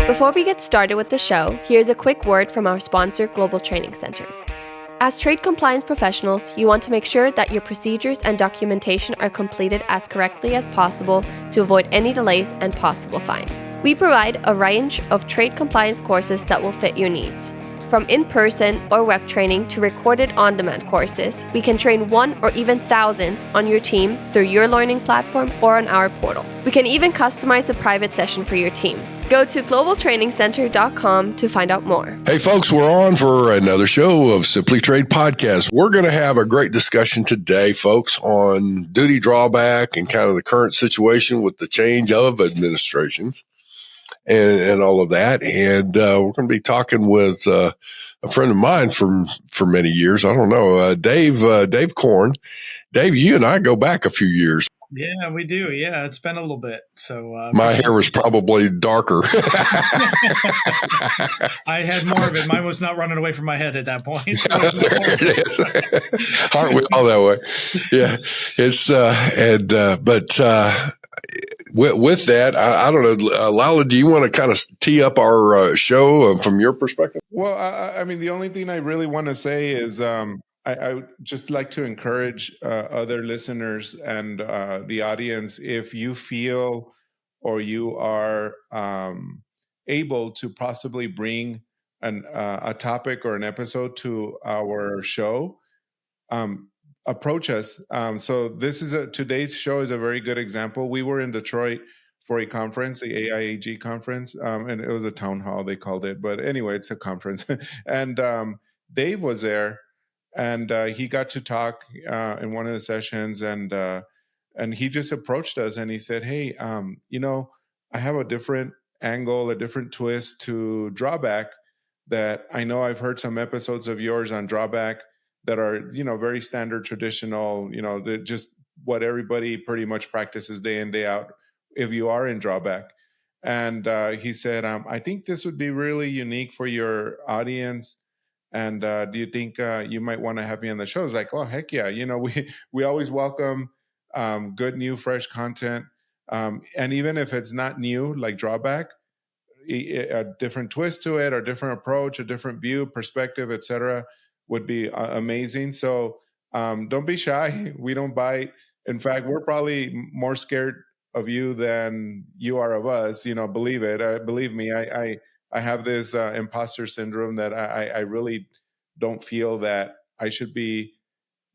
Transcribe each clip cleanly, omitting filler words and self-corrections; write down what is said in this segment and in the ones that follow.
Before we get started with the show, here's a quick word from our sponsor, Global Training Center. As trade compliance professionals, you want to make sure that your procedures and documentation are completed as correctly as possible to avoid any delays and possible fines. We provide a range of trade compliance courses that will fit your needs. From in-person or web training to recorded on-demand courses, we can train one or even thousands on your team through your learning platform or on our portal. We can even customize a private session for your team. Go to globaltrainingcenter.com to find out more. Hey folks, we're on for another show of Simply Trade Podcast. We're going to have a great discussion today, folks, on duty drawback and kind of the current situation with the change of administrations and all of that. And we're going to be talking with a friend of mine for many years. I don't know, Dave Korn. Dave, you and I go back a few years. Yeah, we do. Yeah, it's been a little bit. So my hair was probably darker. I had more of it. Mine was not running away from my head at that point. There it is. Aren't we all that way? Yeah, it's with that, I don't know, Lalo, do you want to kind of tee up our show from your perspective? Well, I mean, the only thing I really want to say is I would just like to encourage other listeners and the audience, if you feel or you are able to possibly bring a topic or an episode to our show, approach us. So this is today's show is a very good example. We were in Detroit for a conference, the AIAG conference, and it was a town hall, they called it. But anyway, it's a conference. And Dave was there. And he got to talk in one of the sessions, and he just approached us and he said, "Hey, I have a different angle, a different twist to Drawback. That I know I've heard some episodes of yours on Drawback that are, very standard, traditional, just what everybody pretty much practices day in, day out. If you are in Drawback." And he said, "I think this would be really unique for your audience. And do you think you might want to have me on the show?" I was like, "Oh, heck yeah. We always welcome good, new, fresh content. And even if it's not new, like Drawback, a different twist to it or different approach, a different view, perspective, etc., would be amazing. So don't be shy. We don't bite. In fact, we're probably more scared of you than you are of us. Believe it. Believe me, I have this imposter syndrome that I really don't feel that I should be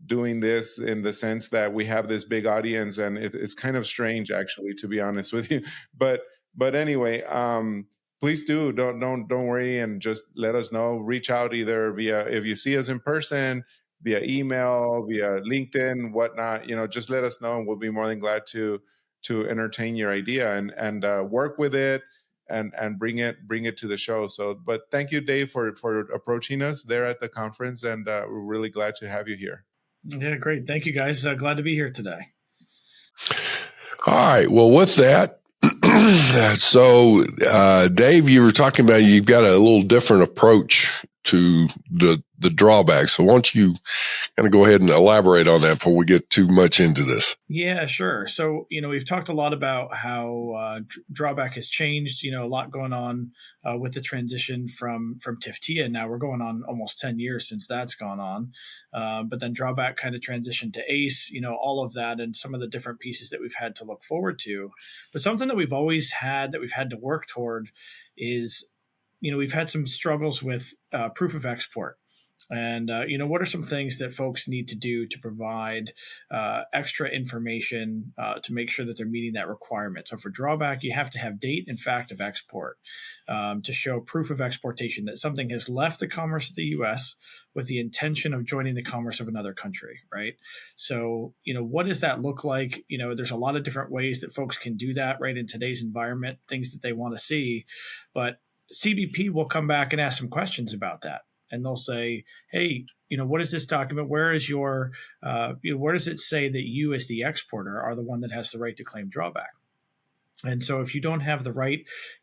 doing this in the sense that we have this big audience, and it's kind of strange, actually, to be honest with you. But anyway, please don't worry, and just let us know. Reach out either via, if you see us in person, via email, via LinkedIn, whatnot. Just let us know, and we'll be more than glad to entertain your idea and work with it. And bring it to the show. So, but thank you, Dave, for approaching us there at the conference, and we're really glad to have you here. Yeah, great. Thank you, guys. Glad to be here today. All right. Well, with that, so Dave, you were talking about you've got a little different approach to the drawbacks. So why don't you kind of go ahead and elaborate on that before we get too much into this? Yeah, sure. So, we've talked a lot about how Drawback has changed, a lot going on with the transition from TIFTIA. Now we're going on almost 10 years since that's gone on. But then Drawback kind of transitioned to ACE, all of that and some of the different pieces that we've had to look forward to. But something that we've always had that we've had to work toward is, we've had some struggles with proof of export. And, what are some things that folks need to do to provide extra information to make sure that they're meeting that requirement? So for Drawback, you have to have date and fact of export to show proof of exportation that something has left the commerce of the U.S. with the intention of joining the commerce of another country, right? So, what does that look like? There's a lot of different ways that folks can do that, right, in today's environment, things that they want to see. But CBP will come back and ask some questions about that. And they'll say, "Hey, what is this document? Where is your, where does it say that you as the exporter are the one that has the right to claim drawback?" And so if you don't have the right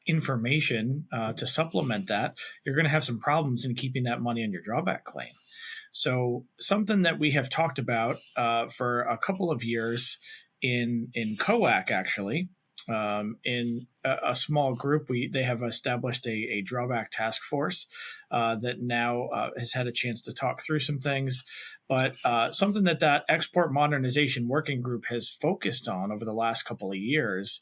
information to supplement that, you're going to have some problems in keeping that money on your drawback claim. So something that we have talked about for a couple of years in COAC, actually, in a small group, they have established a drawback task force that now has had a chance to talk through some things. But something that export modernization working group has focused on over the last couple of years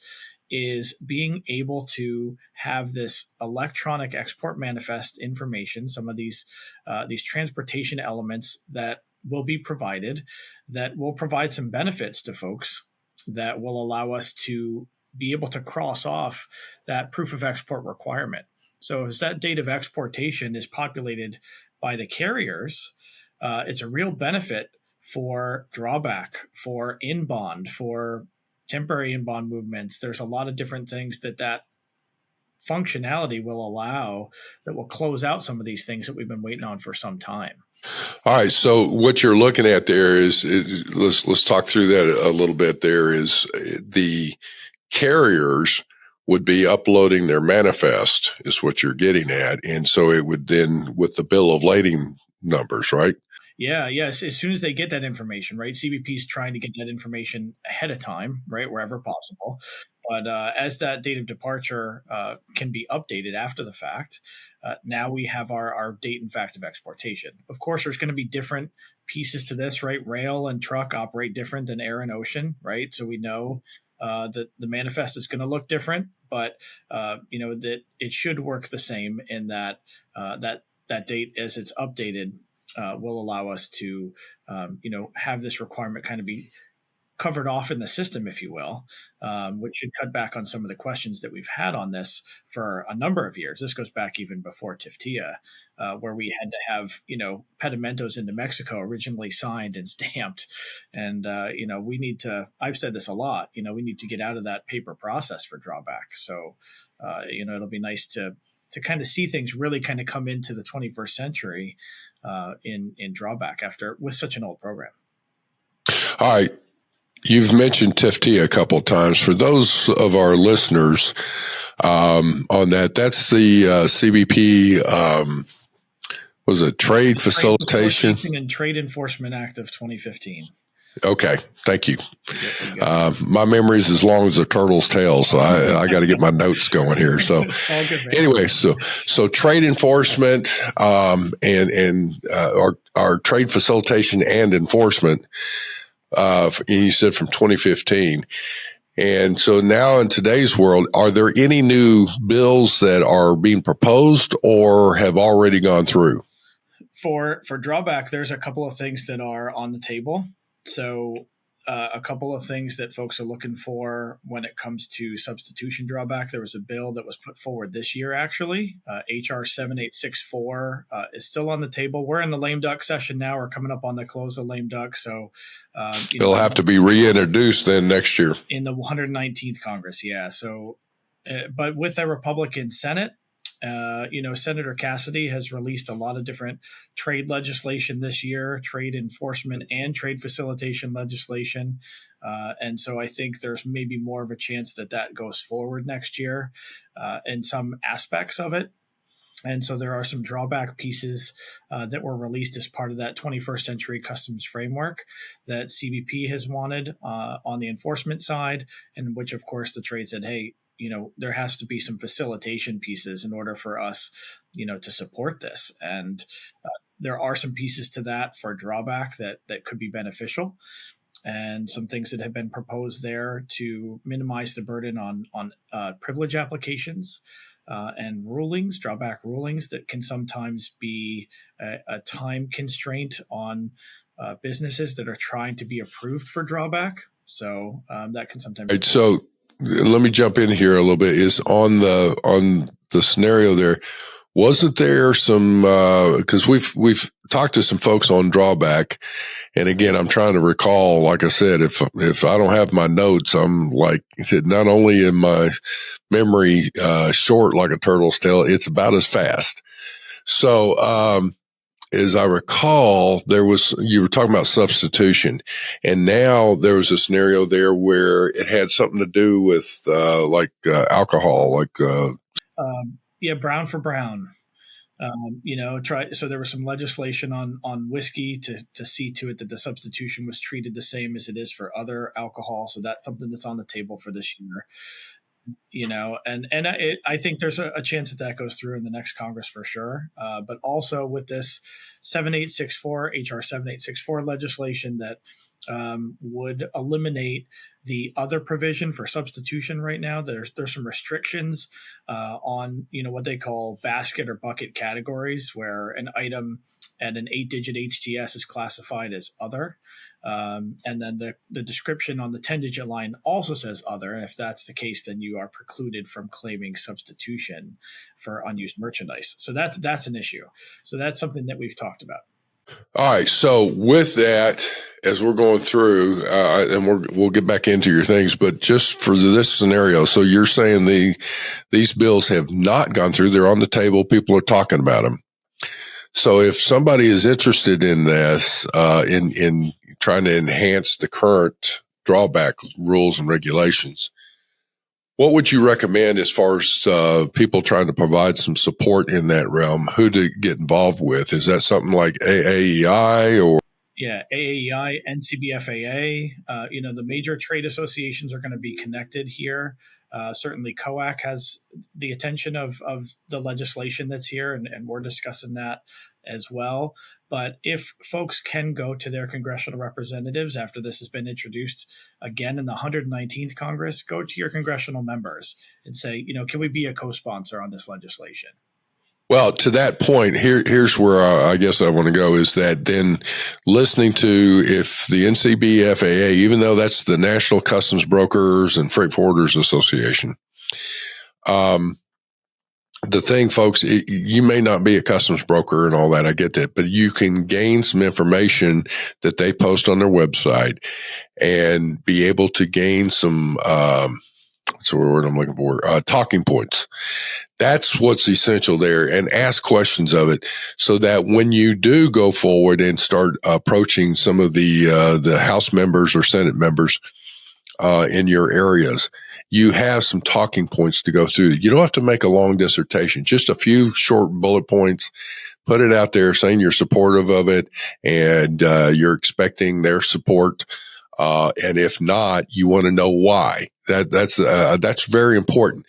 is being able to have this electronic export manifest information, some of these transportation elements that will be provided, that will provide some benefits to folks, that will allow us to be able to cross off that proof of export requirement. So as that date of exportation is populated by the carriers, it's a real benefit for drawback, for in-bond, for temporary in-bond movements. There's a lot of different things that functionality will allow that will close out some of these things that we've been waiting on for some time. All right. So what you're looking at there is, let's talk through that a little bit. There is the carriers would be uploading their manifest is what you're getting at. And so it would then with the bill of lading numbers, right? Yeah, yes. As soon as they get that information, right? CBP is trying to get that information ahead of time, right? Wherever possible. But as that date of departure can be updated after the fact, now we have our date and fact of exportation. Of course, there's going to be different pieces to this, right? Rail and truck operate different than air and ocean, right? So we know that the manifest is going to look different, but that it should work the same in that that date as it's updated will allow us to have this requirement kind of be covered off in the system, if you will, which should cut back on some of the questions that we've had on this for a number of years. This goes back even before TIFTIA, where we had to have, pedimentos into Mexico originally signed and stamped. And, we need to, I've said this a lot, we need to get out of that paper process for drawback. So, it'll be nice to kind of see things really kind of come into the 21st century in drawback with such an old program. All right. You've mentioned TIFTIA a couple of times. For those of our listeners on that's the CBP, was it Trade Facilitation and Trade Enforcement Act of 2015. Okay, thank you. My memory is as long as a turtle's tail, so I got to get my notes going here. So anyway, so trade enforcement and our trade facilitation and enforcement. You said from 2015. And so now in today's world, are there any new bills that are being proposed or have already gone through? For drawback, there's a couple of things that are on the table. So a couple of things that folks are looking for when it comes to substitution drawback. There was a bill that was put forward this year, actually. HR 7864 is still on the table. We're in the lame duck session now. We're coming up on the close of lame duck. So it'll have to be reintroduced then next year. In the 119th Congress, yeah. So, but with the Republican Senate, Senator Cassidy has released a lot of different trade legislation this year, trade enforcement and trade facilitation legislation. And so I think there's maybe more of a chance that goes forward next year in some aspects of it. And so there are some drawback pieces that were released as part of that 21st century customs framework that CBP has wanted on the enforcement side, and which, of course, the trade said, hey, there has to be some facilitation pieces in order for us, to support this. And there are some pieces to that for drawback that could be beneficial, and some things that have been proposed there to minimize the burden on privilege applications and rulings, drawback rulings that can sometimes be a time constraint on businesses that are trying to be approved for drawback. So that can sometimes. Right, so let me jump in here a little bit. Is on the scenario there, wasn't there some because we've talked to some folks on drawback, and again I'm trying to recall. Like I said, if I don't have my notes, I'm like, not only in my memory short like a turtle's tail, it's about as fast. So as I recall, you were talking about substitution, and now there was a scenario there where it had something to do with alcohol, brown for brown. So there was some legislation on whiskey to see to it that the substitution was treated the same as it is for other alcohol. So that's something that's on the table for this year. I think there's a chance that goes through in the next Congress for sure. But also with this 7864 HR 7864 legislation that would eliminate the other provision for substitution. Right now, there's some restrictions on what they call basket or bucket categories, where an item and an 8-digit HTS is classified as other. And then the description on the 10-digit line also says other. And if that's the case, then you are precluded from claiming substitution for unused merchandise. So that's an issue. So that's something that we've talked about. All right. So with that, as we're going through, and we'll get back into your things, but just for this scenario, so you're saying these bills have not gone through; they're on the table. People are talking about them. So if somebody is interested in this, in trying to enhance the current drawback rules and regulations, what would you recommend as far as people trying to provide some support in that realm? Who to get involved with? Is that something like AAEI or? Yeah, AAEI, NCBFAA, the major trade associations are going to be connected here. Certainly COAC has the attention of the legislation that's here, and we're discussing that as well. But if folks can go to their congressional representatives after this has been introduced again in the 119th Congress, go to your congressional members and say, can we be a co-sponsor on this legislation? Well, to that point, here's where I guess I want to go, is that then listening to if the NCBFAA, even though that's the National Customs Brokers and Freight Forwarders Association, the thing, folks, you may not be a customs broker and all that. I get that, but you can gain some information that they post on their website and be able to gain some, what's the word I'm looking for? Talking points. That's what's essential there, and ask questions of it so that when you do go forward and start approaching some of the House members or Senate members in your areas, you have some talking points to go through. You don't have to make a long dissertation, just a few short bullet points. Put it out there saying you're supportive of it and you're expecting their support. And if not, you want to know why. That's very important.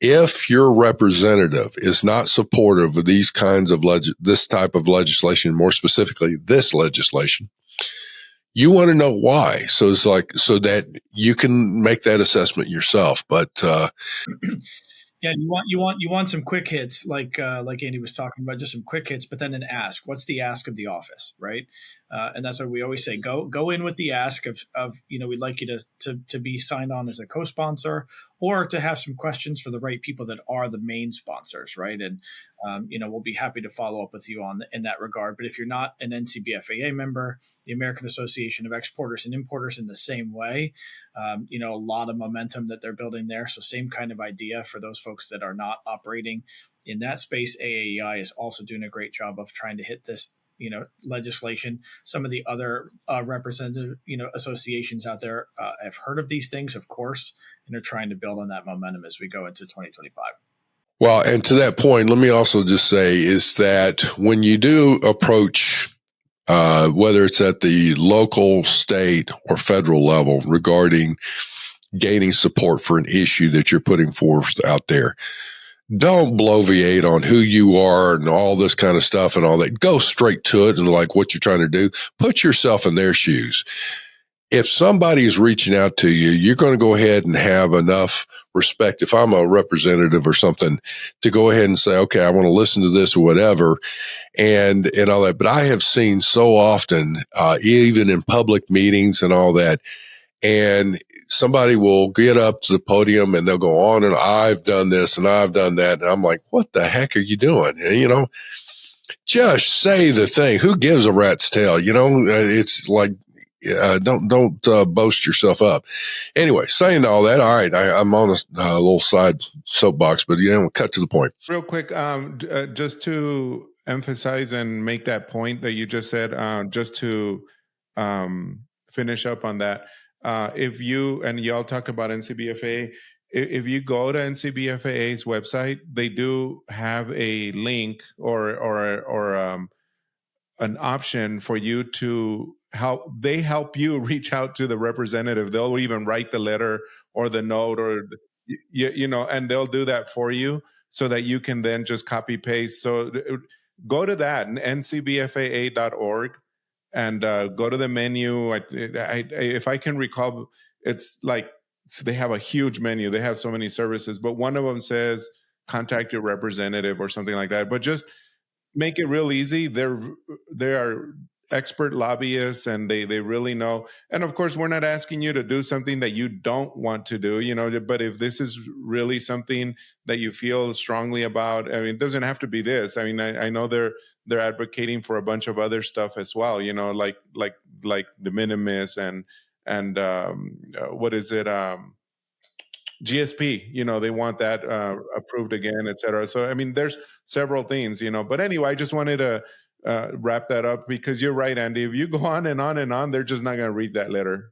If your representative is not supportive of these kinds of this type of legislation, more specifically this legislation, you want to know why. So it's so that you can make that assessment yourself. But yeah, you want some quick hits, like Andy was talking about, just some quick hits, but then an ask. What's the ask of the office, right? And that's what we always say. Go in with the ask of we'd like you to be signed on as a co-sponsor, or to have some questions for the right people that are the main sponsors, right? And we'll be happy to follow up with you in that regard. But if you're not an NCBFAA member, the American Association of Exporters and Importers in the same way, a lot of momentum that they're building there. So same kind of idea for those folks that are not operating in that space. AAEI is also doing a great job of trying to hit this legislation. Some of the other representative, associations out there have heard of these things, of course, and are trying to build on that momentum as we go into 2025. Well, and to that point, let me also just say is that when you do approach, whether it's at the local, state, or federal level regarding gaining support for an issue that you're putting forth out there, don't bloviate on who you are and all this kind of stuff and all that. Go straight to it and like what you're trying to do. Put yourself in their shoes. If somebody is reaching out to you, you're going to go ahead and have enough respect. If I'm a representative or something, to go ahead and say, okay, I want to listen to this or whatever, and all that. But I have seen so often, even in public meetings and all that, and somebody will get up to the podium and they'll go on and I've done this and I've done that. And I'm like, what the heck are you doing? And, just say the thing. Who gives a rat's tail? It's like, don't boast yourself up. Anyway, saying all that, all right, I'm on a little side soapbox, but cut to the point. Real quick, just to emphasize and make that point that you just said, just to finish up on that. If you, and y'all talked about NCBFA, if you go to NCBFAA's website, they do have a link or an option for you to help you reach out to the representative. They'll even write the letter or the note, or and they'll do that for you so that you can then just copy paste. So go to that, ncbfaa.org, and go to the menu. If I can recall, it's like, so they have a huge menu. They have so many services, but one of them says contact your representative or something like that. But just make it real easy. They are expert lobbyists, and they really know. And of course, we're not asking you to do something that you don't want to do, but if this is really something that you feel strongly about, I mean, it doesn't have to be this. I mean, I know they're advocating for a bunch of other stuff as well, like de minimis and what is it? GSP, they want that approved again, et cetera. So, I mean, there's several things, but anyway, I just wanted to wrap that up, because you're right, Andy. If you go on and on and on, they're just not going to read that letter.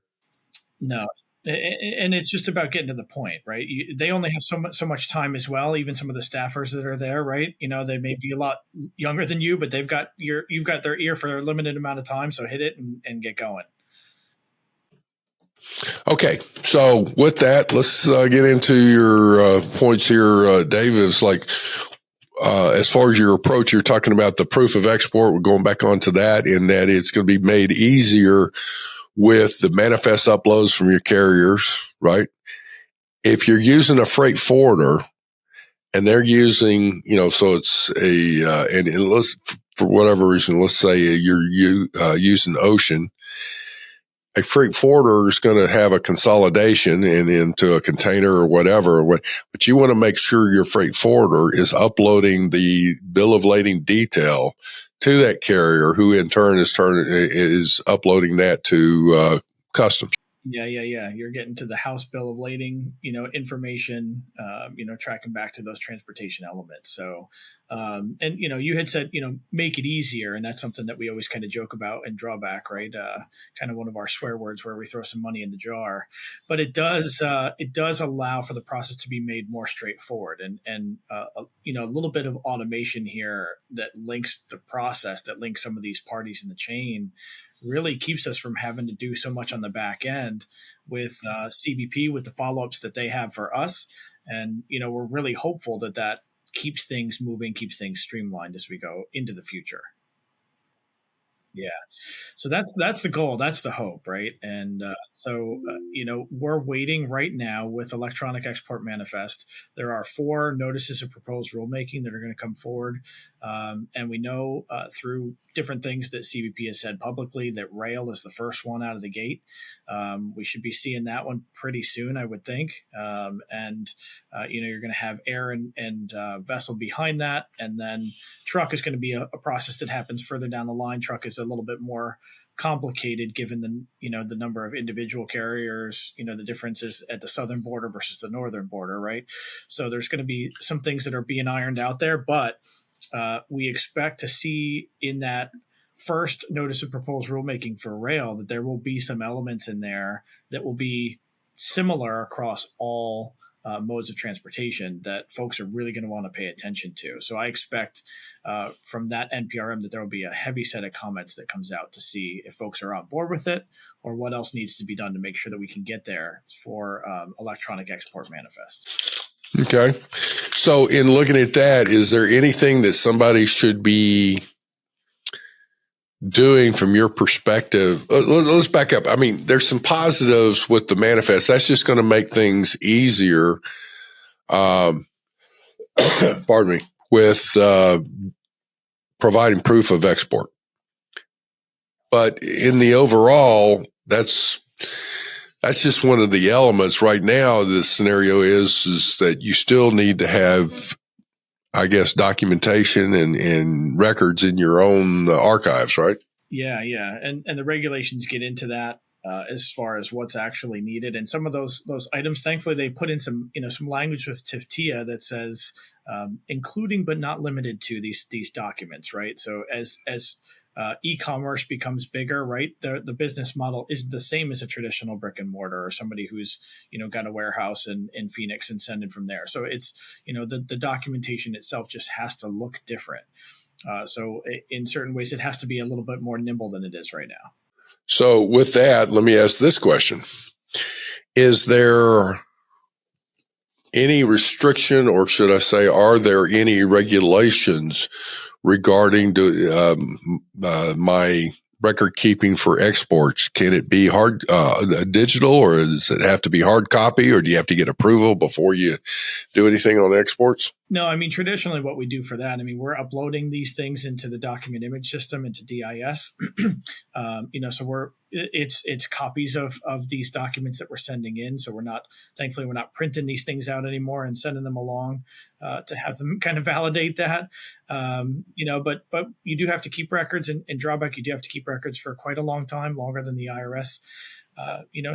No. And it's just about getting to the point, right? They only have so much time as well. Even some of the staffers that are there, right? They may be a lot younger than you, but you've got their ear for a limited amount of time. So hit it and get going. Okay, so with that, let's get into your points here, Dave. It's like, as far as your approach, you're talking about the proof of export. We're going back onto that, in that it's going to be made easier with the manifest uploads from your carriers, right? If you're using a freight forwarder and they're using, so it's and let's, for whatever reason, let's say you're using Ocean. A freight forwarder is going to have a consolidation and into a container or whatever, but you want to make sure your freight forwarder is uploading the bill of lading detail to that carrier, who in turn is uploading that to customs. Yeah. You're getting to the house bill of lading, information, tracking back to those transportation elements. So, and you had said, make it easier, and that's something that we always kind of joke about in Drawback, right? Kind of one of our swear words where we throw some money in the jar, but it does allow for the process to be made more straightforward, and a little bit of automation here that links the process, that links some of these parties in the chain, really keeps us from having to do so much on the back end with CBP, with the follow-ups that they have for us. And, we're really hopeful that keeps things moving, keeps things streamlined as we go into the future. Yeah. So that's the goal. That's the hope, right? And we're waiting right now with electronic export manifest. There are 4 notices of proposed rulemaking that are going to come forward. And we know through different things that CBP has said publicly that rail is the first one out of the gate. We should be seeing that one pretty soon, I would think. You're going to have air and vessel behind that. And then truck is going to be a process that happens further down the line. Truck is a little bit more complicated given the number of individual carriers, the differences at the southern border versus the northern border, right? So there's going to be some things that are being ironed out there, but we expect to see in that first notice of proposed rulemaking for rail that there will be some elements in there that will be similar across all modes of transportation that folks are really going to want to pay attention to. So I expect from that NPRM that there will be a heavy set of comments that comes out to see if folks are on board with it or what else needs to be done to make sure that we can get there for electronic export manifest. Okay. So in looking at that, is there anything that somebody should be doing from your perspective? Let's back up. I mean, there's some positives with the manifest. That's just going to make things easier. Pardon me, with providing proof of export. But in the overall, that's just one of the elements right now. The scenario is that you still need to have, I guess, documentation and records in your own archives, right? Yeah. And the regulations get into that as far as what's actually needed. And some of those items, thankfully, they put in some language with TIFTIA that says including but not limited to these documents, right? So as e-commerce becomes bigger, right? The business model is the same as a traditional brick and mortar or somebody who's, got a warehouse in Phoenix and sending from there. So it's, the documentation itself just has to look different. So in certain ways, it has to be a little bit more nimble than it is right now. So with that, let me ask this question. Is there any restriction, or should I say, are there any regulations regarding my record keeping for exports? Can it be hard digital, or does it have to be hard copy, or do you have to get approval before you do anything on exports? No, I mean, traditionally what we do for that, I mean, we're uploading these things into the document image system, into DIS. So it's copies of these documents that we're sending in. So thankfully, we're not printing these things out anymore and sending them along to have them kind of validate that. But you do have to keep records in Drawback. You do have to keep records for quite a long time, longer than the IRS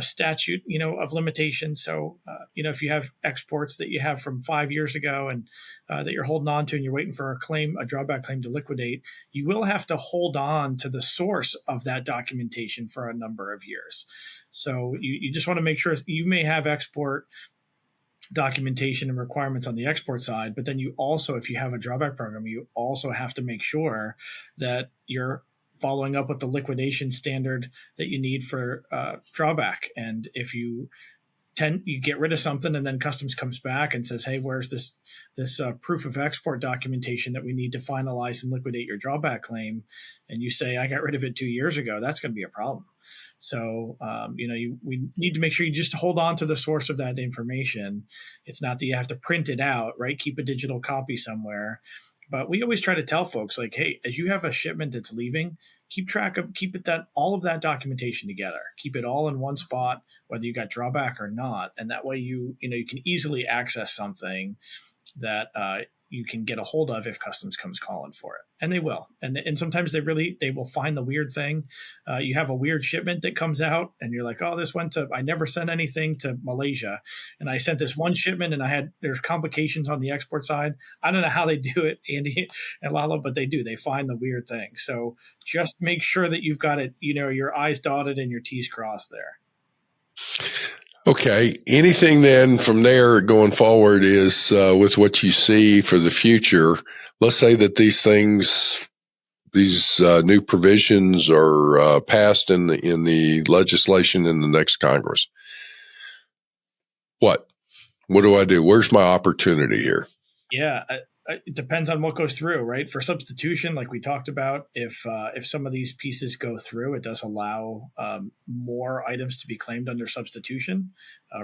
statute, of limitations. So, if you have exports that you have from 5 years ago and that you're holding on to, and you're waiting for a drawback claim to liquidate, you will have to hold on to the source of that documentation for a number of years. So you just want to make sure. You may have export documentation and requirements on the export side, but then you also, if you have a drawback program, you also have to make sure that you're following up with the liquidation standard that you need for drawback. And if you get rid of something and then customs comes back and says, hey, where's this proof of export documentation that we need to finalize and liquidate your drawback claim, and you say, I got rid of it 2 years ago, that's going to be a problem. So, we need to make sure you just hold on to the source of that information. It's not that you have to print it out, right? Keep a digital copy somewhere. But we always try to tell folks, like, hey, as you have a shipment that's leaving, keep all of that documentation together. Keep it all in one spot, whether you got drawback or not. And that way you can easily access something that you can get a hold of if customs comes calling for it. And they will. And sometimes they will find the weird thing. You have a weird shipment that comes out and you're like, oh, I never sent anything to Malaysia. And I sent this one shipment and there's complications on the export side. I don't know how they do it, Andy and Lalo, but they do. They find the weird thing. So just make sure that you've got it, your I's dotted and your T's crossed there. Okay. Anything then from there going forward is with what you see for the future. Let's say that these new provisions are passed in the legislation in the next Congress. What do I do? Where's my opportunity here? Yeah. It depends on what goes through, right? For substitution, like we talked about, if some of these pieces go through, it does allow more items to be claimed under substitution.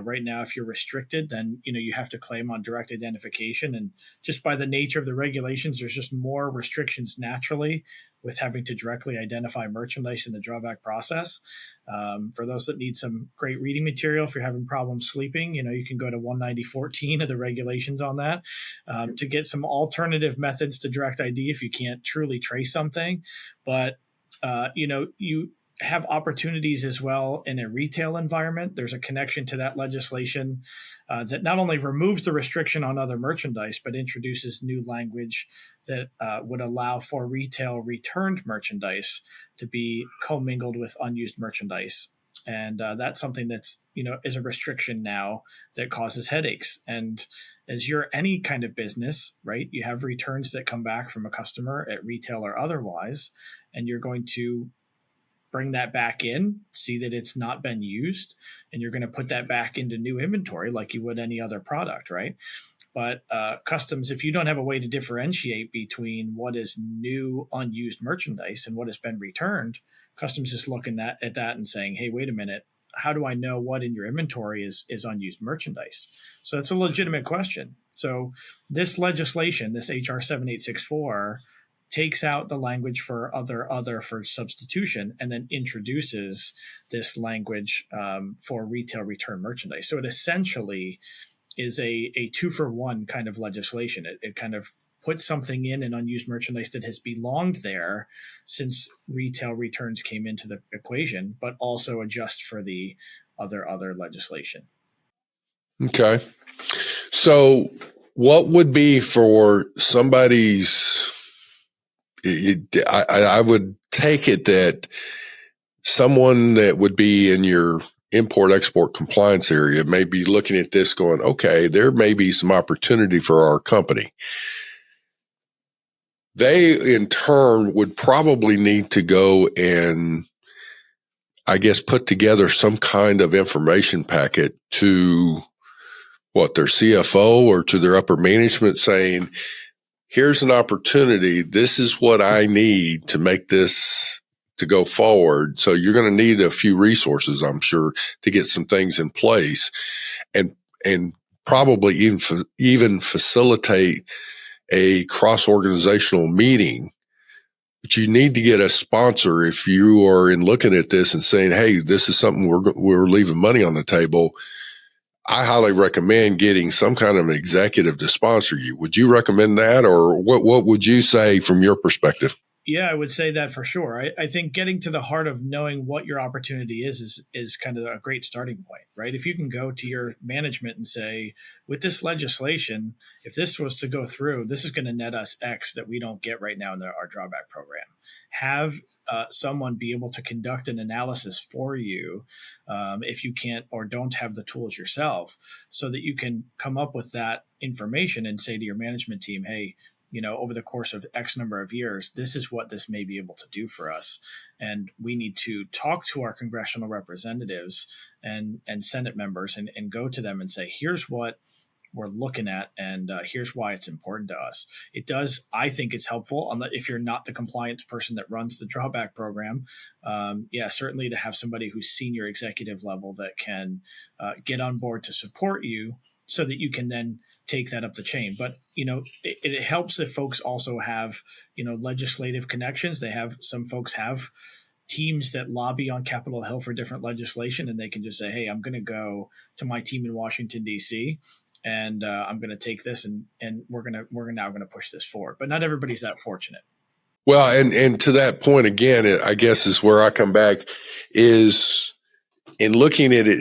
Right now, if you're restricted, then you have to claim on direct identification, and just by the nature of the regulations, there's just more restrictions naturally with having to directly identify merchandise in the drawback process. For those that need some great reading material, if you're having problems sleeping, you can go to 190.14 of the regulations on that to get some alternative methods to direct ID if you can't truly trace something. But, you have opportunities as well in a retail environment. There's a connection to that legislation that not only removes the restriction on other merchandise, but introduces new language that would allow for retail returned merchandise to be commingled with unused merchandise. And that's something that's, is a restriction now that causes headaches. And as you're any kind of business, right, you have returns that come back from a customer at retail or otherwise, and you're going to bring that back in, see that it's not been used, and you're going to put that back into new inventory like you would any other product, right? But customs, if you don't have a way to differentiate between what is new unused merchandise and what has been returned, customs is looking at that and saying, hey, wait a minute, how do I know what in your inventory is unused merchandise? So it's a legitimate question. So this legislation, this HR 7864, takes out the language for other for substitution and then introduces this language for retail return merchandise. So it essentially is a 2-for-1 kind of legislation. It kind of puts something in an unused merchandise that has belonged there since retail returns came into the equation, but also adjust for the other legislation. Okay. So what would be for somebody's, I would take it that someone that would be in your import-export compliance area may be looking at this going, okay, there may be some opportunity for our company. They, in turn, would probably need to go and, I guess, put together some kind of information packet to, their CFO or to their upper management saying, here's an opportunity. This is what I need to make this to go forward. So you're going to need a few resources, I'm sure, to get some things in place and probably even facilitate a cross-organizational meeting. But you need to get a sponsor if you are in looking at this and saying, hey, this is something we're leaving money on the table. I highly recommend getting some kind of an executive to sponsor you. Would you recommend that, or what would you say from your perspective? Yeah, I would say that for sure. I think getting to the heart of knowing what your opportunity is kind of a great starting point, right? If you can go to your management and say, with this legislation, if this was to go through, this is going to net us X that we don't get right now in our drawback program. Have someone be able to conduct an analysis for you if you can't or don't have the tools yourself, so that you can come up with that information and say to your management team, hey, over the course of X number of years, this is what this may be able to do for us. And we need to talk to our congressional representatives and Senate members and go to them and say, here's what we're looking at, and here's why it's important to us. It does, I think it's helpful if you're not the compliance person that runs the drawback program. Certainly to have somebody who's senior executive level that can get on board to support you so that you can then take that up the chain. But, it helps if folks also have, legislative connections. Some folks have teams that lobby on Capitol Hill for different legislation, and they can just say, hey, I'm going to go to my team in Washington, D.C., and I'm going to take this and we're now going to push this forward. But not everybody's that fortunate. Well, and to that point, again, I guess is where I come back is in looking at it.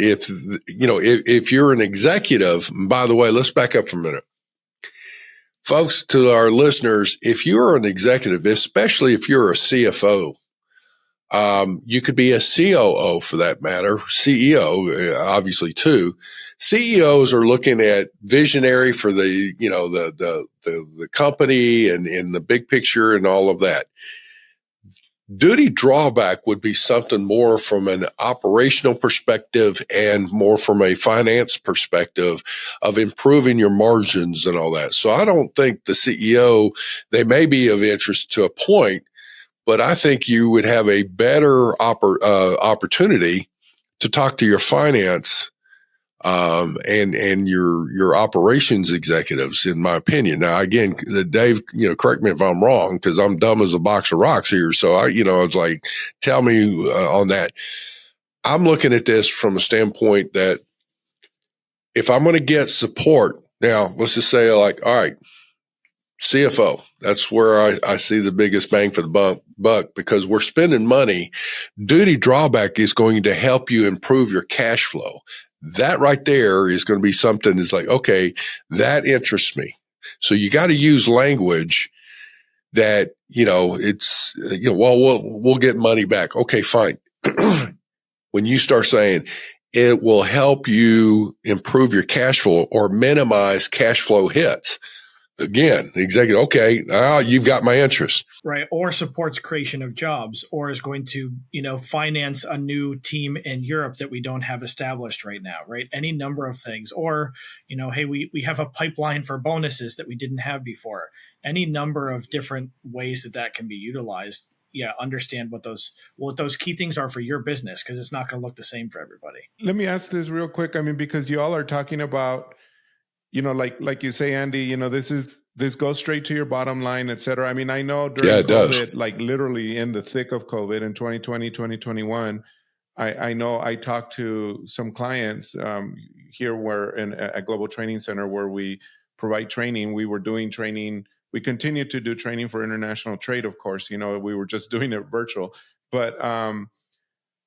If you're an executive, by the way, let's back up for a minute. Folks, to our listeners, if you're an executive, especially if you're a CFO, you could be a COO for that matter, CEO, obviously too. CEOs are looking at visionary for the company and in the big picture and all of that. Duty drawback would be something more from an operational perspective and more from a finance perspective of improving your margins and all that. So I don't think the CEO, they may be of interest to a point, but I think you would have a better opportunity to talk to your finance and your operations executives, in my opinion. Now, again, Dave, correct me if I'm wrong, because I'm dumb as a box of rocks here. So I was like, tell me on that. I'm looking at this from a standpoint that if I'm going to get support, now let's just say all right, CFO, that's where I see the biggest bang for the buck because we're spending money. Duty drawback is going to help you improve your cash flow. That right there is going to be something that's like, okay, that interests me. So you got to use language that, it's, we'll get money back. Okay, fine. When you start saying it will help you improve your cash flow or minimize cash flow hits. Again, the executive, okay, now you've got my interest. Right. Or supports creation of jobs, or is going to, finance a new team in Europe that we don't have established right now, right? Any number of things. Or, hey, we have a pipeline for bonuses that we didn't have before. Any number of different ways that can be utilized. Yeah, understand what those key things are for your business, because it's not going to look the same for everybody. Let me ask this real quick. I mean, because you all are talking about, like you say, Andy, this goes straight to your bottom line, et cetera. I mean, I know during COVID, like literally in the thick of COVID in 2020, 2021, I know I talked to some clients here at Global Training Center where we provide training. We were doing training. We continue to do training for international trade, of course. We were just doing it virtual. But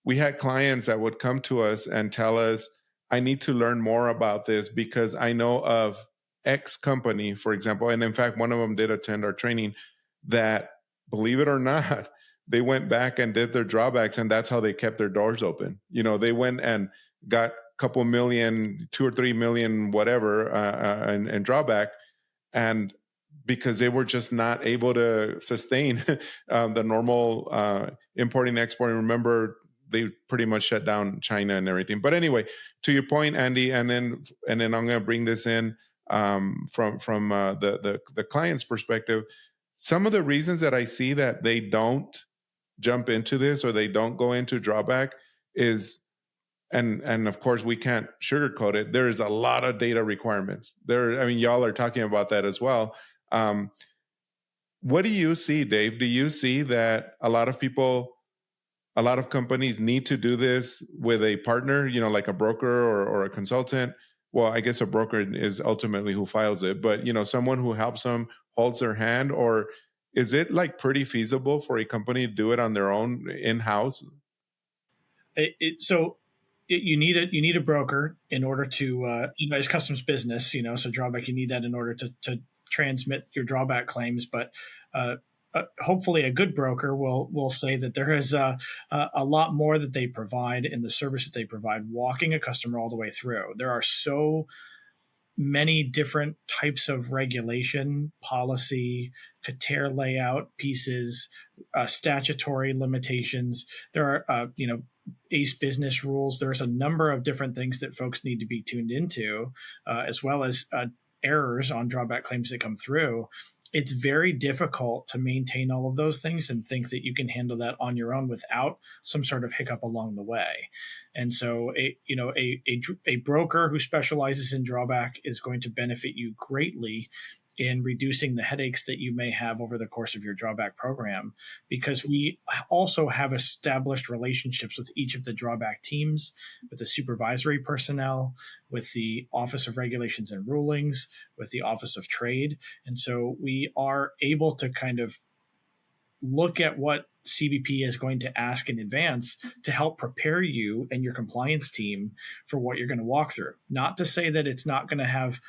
we had clients that would come to us and tell us, I need to learn more about this because I know of X company, for example. And in fact, one of them did attend our training that, believe it or not, they went back and did their drawbacks, and that's how they kept their doors open. They went and got a couple million, 2 or 3 million, whatever, and drawback. And because they were just not able to sustain the normal importing, exporting. Remember, they pretty much shut down China and everything. But anyway, to your point, Andy, and then I'm going to bring this in from the client's perspective. Some of the reasons that I see that they don't jump into this or they don't go into drawback is, and of course we can't sugarcoat it, there is a lot of data requirements there. I mean, y'all are talking about that as well. What do you see, Dave? Do you see that a lot of companies need to do this with a partner, like a broker or a consultant? Well, I guess a broker is ultimately who files it, but someone who helps them, holds their hand, or is it like pretty feasible for a company to do it on their own in-house? You need a broker in order to it's customs business, so drawback, you need that in order to transmit your drawback claims. But hopefully a good broker will say that there is a lot more that they provide in the service that they provide, walking a customer all the way through. There are so many different types of regulation, policy, CATER layout pieces, statutory limitations. There are, ACE business rules. There's a number of different things that folks need to be tuned into, as well as errors on drawback claims that come through. It's very difficult to maintain all of those things and think that you can handle that on your own without some sort of hiccup along the way. And so a broker who specializes in drawback is going to benefit you greatly in reducing the headaches that you may have over the course of your drawback program, because we also have established relationships with each of the drawback teams, with the supervisory personnel, with the Office of Regulations and Rulings, with the Office of Trade. And so we are able to kind of look at what CBP is going to ask in advance to help prepare you and your compliance team for what you're going to walk through. Not to say that it's not going to have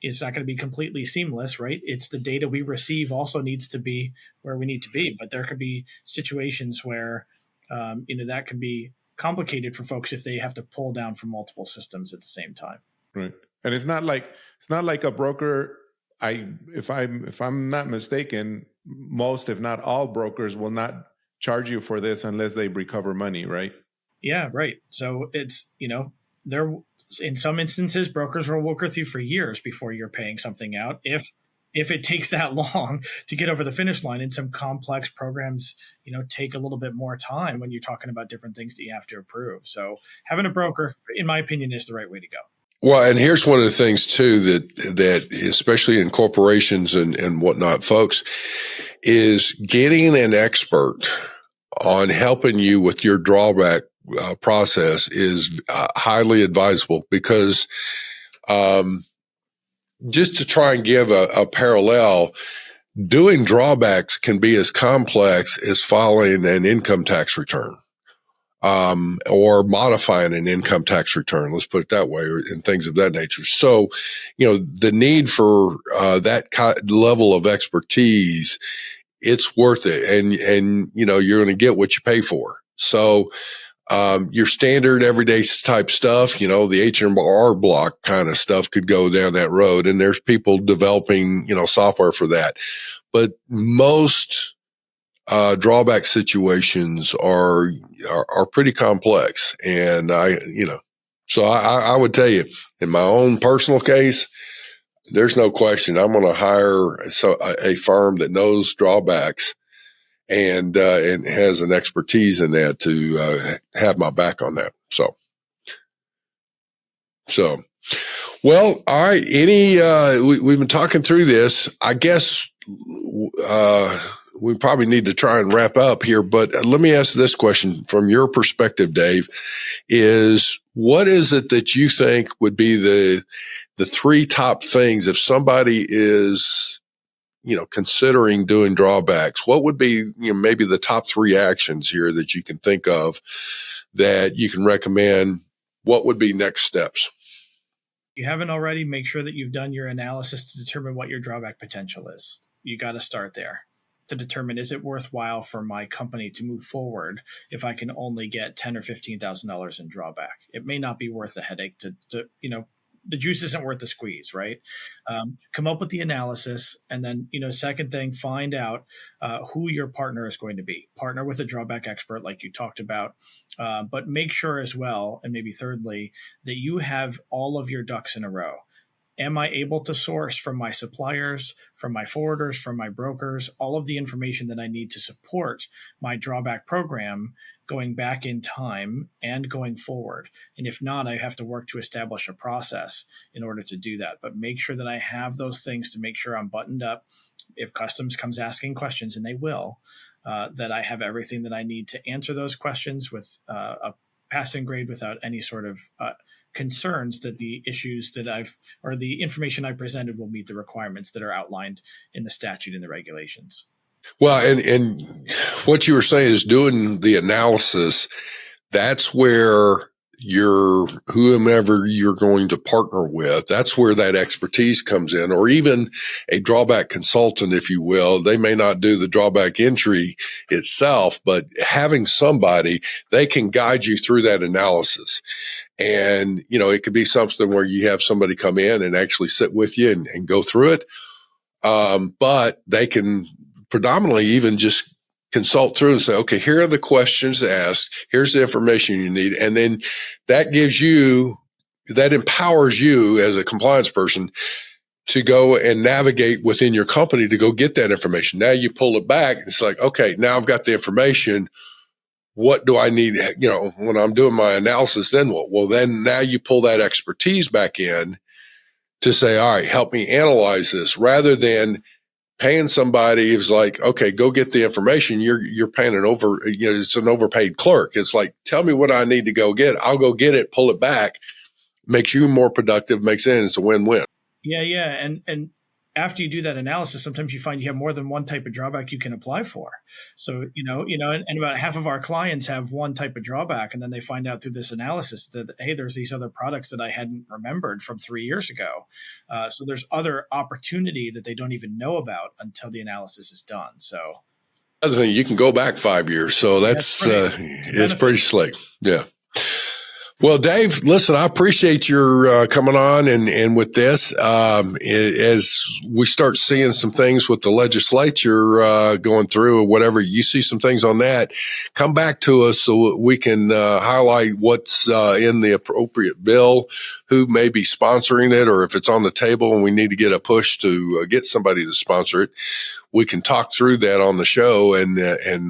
it's not going to be completely seamless, right? It's the data we receive also needs to be where we need to be, but there could be situations where that can be complicated for folks if they have to pull down from multiple systems at the same time. Right, and it's not like a broker. If I'm not mistaken, most, if not all, brokers will not charge you for this unless they recover money, right? Yeah, right. So it's there. In some instances, brokers will work with you for years before you're paying something out. If it takes that long to get over the finish line, and some complex programs, take a little bit more time when you're talking about different things that you have to approve. So having a broker, in my opinion, is the right way to go. Well, and here's one of the things too that especially in corporations and whatnot, folks, is getting an expert on helping you with your drawback process is highly advisable, because just to try and give a parallel, doing drawbacks can be as complex as filing an income tax return, or modifying an income tax return, let's put it that way, and things of that nature. So, the need for that level of expertise, it's worth it. And you're going to get what you pay for. So, your standard everyday type stuff, the H&R Block kind of stuff could go down that road. And there's people developing, software for that. But most drawback situations are pretty complex. And so I would tell you, in my own personal case, there's no question I'm going to hire a firm that knows drawbacks and has an expertise in that to have my back on that. So, well, all right. We've been talking through this. I guess we probably need to try and wrap up here, but let me ask this question from your perspective, Dave, is what is it that you think would be the three top things if somebody is considering doing drawbacks? What would be, maybe the top three actions here that you can think of that you can recommend? What would be next steps? If you haven't already, make sure that you've done your analysis to determine what your drawback potential is. You got to start there to determine, is it worthwhile for my company to move forward if I can only get $10,000 or $15,000 in drawback? It may not be worth the headache to the juice isn't worth the squeeze, right? Come up with the analysis, and then, second thing, find out who your partner is going to be. Partner with a drawback expert, like you talked about, but make sure as well, and maybe thirdly, that you have all of your ducks in a row. Am I able to source from my suppliers, from my forwarders, from my brokers, all of the information that I need to support my drawback program going back in time and going forward? And if not, I have to work to establish a process in order to do that. But make sure that I have those things to make sure I'm buttoned up. If customs comes asking questions, and they will, that I have everything that I need to answer those questions with a passing grade without any sort of concerns that the issues that or the information I presented will meet the requirements that are outlined in the statute and the regulations. Well, and what you were saying is doing the analysis. That's where whomever you're going to partner with, that's where that expertise comes in, or even a drawback consultant, if you will. They may not do the drawback entry itself, but having somebody, they can guide you through that analysis. And, it could be something where you have somebody come in and actually sit with you and go through it. But they can predominantly even just consult through and say, okay, here are the questions asked. Here's the information you need. And then that empowers you as a compliance person to go and navigate within your company to go get that information. Now you pull it back. It's like, okay, now I've got the information. What do I need? When I'm doing my analysis, then what? Well, then now you pull that expertise back in to say, all right, help me analyze this, rather than paying somebody who's like, okay, go get the information. You're paying it's an overpaid clerk. It's like, tell me what I need to go get. I'll go get it, pull it back, makes you more productive, makes sense. It's a win-win. Yeah. And after you do that analysis, sometimes you find you have more than one type of drawback you can apply for. So, and about half of our clients have one type of drawback, and then they find out through this analysis that, hey, there's these other products that I hadn't remembered from 3 years ago. So there's other opportunity that they don't even know about until the analysis is done. So other thing, you can go back 5 years. So that's it's pretty slick. Yeah. Well, Dave, listen, I appreciate your coming on and with this. As we start seeing some things with the legislature going through or whatever, you see some things on that, come back to us so we can highlight what's in the appropriate bill, who may be sponsoring it, or if it's on the table and we need to get a push to get somebody to sponsor it. We can talk through that on the show and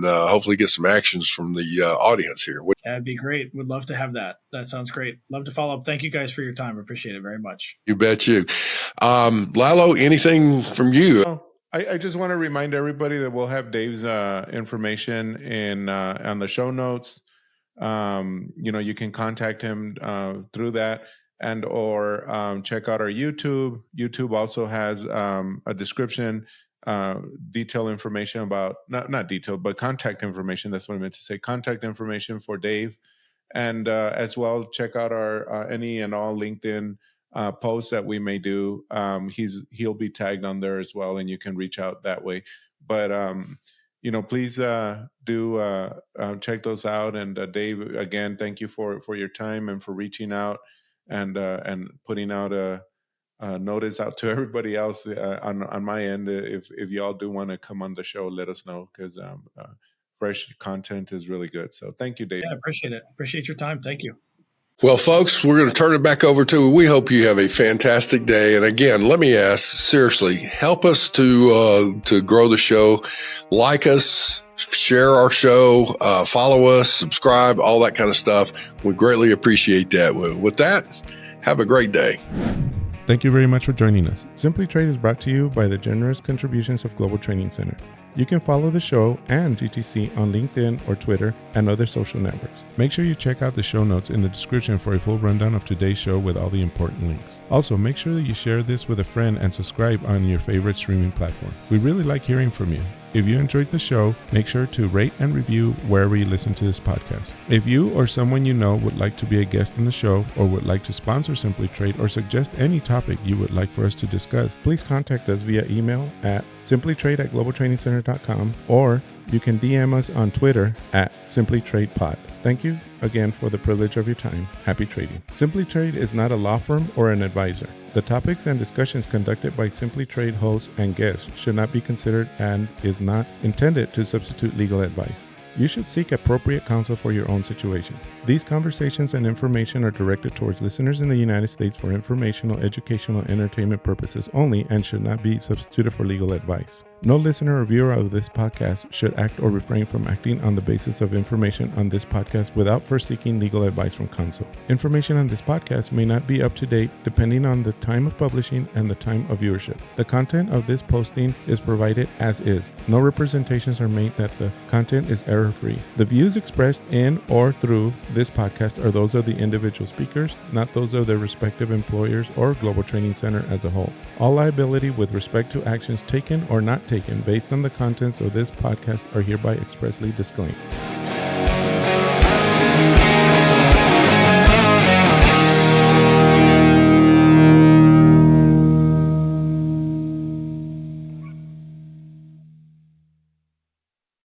hopefully get some actions from the audience here. That'd be great. Would love to have that. That sounds great. Love to follow up. Thank you guys for your time. Appreciate it very much. You bet you. Lalo, anything from you? I just want to remind everybody that we'll have Dave's information on the show notes. You can contact him through that, and or check out our YouTube. YouTube also has a description, detailed information about not detailed, but contact information. That's what I meant to say. Contact information for Dave, and as well check out our any and all LinkedIn posts that we may do. He'll be tagged on there as well, and you can reach out that way. But please do check those out. And Dave, again, thank you for your time and for reaching out and putting out a notice out to everybody else on my end. If y'all do want to come on the show, let us know, because fresh content is really good. So thank you, Dave. Yeah, appreciate it. Appreciate your time. Thank you. Well, folks, we're going to turn it back over to, we hope you have a fantastic day. And again, let me ask, seriously, help us to grow the show. Like us, share our show, follow us, subscribe, all that kind of stuff. We greatly appreciate that. With that, have a great day. Thank you very much for joining us. Simply Trade is brought to you by the generous contributions of Global Training Center. You can follow the show and GTC on LinkedIn or Twitter and other social networks. Make sure you check out the show notes in the description for a full rundown of today's show with all the important links. Also, make sure that you share this with a friend and subscribe on your favorite streaming platform. We really like hearing from you. If you enjoyed the show, make sure to rate and review wherever you listen to this podcast. If you or someone you know would like to be a guest in the show, or would like to sponsor Simply Trade, or suggest any topic you would like for us to discuss, please contact us via email at simplytrade@globaltrainingcenter.com, or you can DM us on Twitter at simplytradepod. Thank you again for the privilege of your time. Happy trading. Simply Trade is not a law firm or an advisor. The topics and discussions conducted by Simply Trade hosts and guests should not be considered and is not intended to substitute legal advice. You should seek appropriate counsel for your own situations. These conversations and information are directed towards listeners in the United States for informational, educational, and entertainment purposes only and should not be substituted for legal advice. No listener or viewer of this podcast should act or refrain from acting on the basis of information on this podcast without first seeking legal advice from counsel. Information on this podcast may not be up to date depending on the time of publishing and the time of viewership. The content of this posting is provided as is. No representations are made that the content is error-free. The views expressed in or through this podcast are those of the individual speakers, not those of their respective employers or Global Training Center as a whole. All liability with respect to actions taken or not taken based on the contents of this podcast are hereby expressly disclaimed.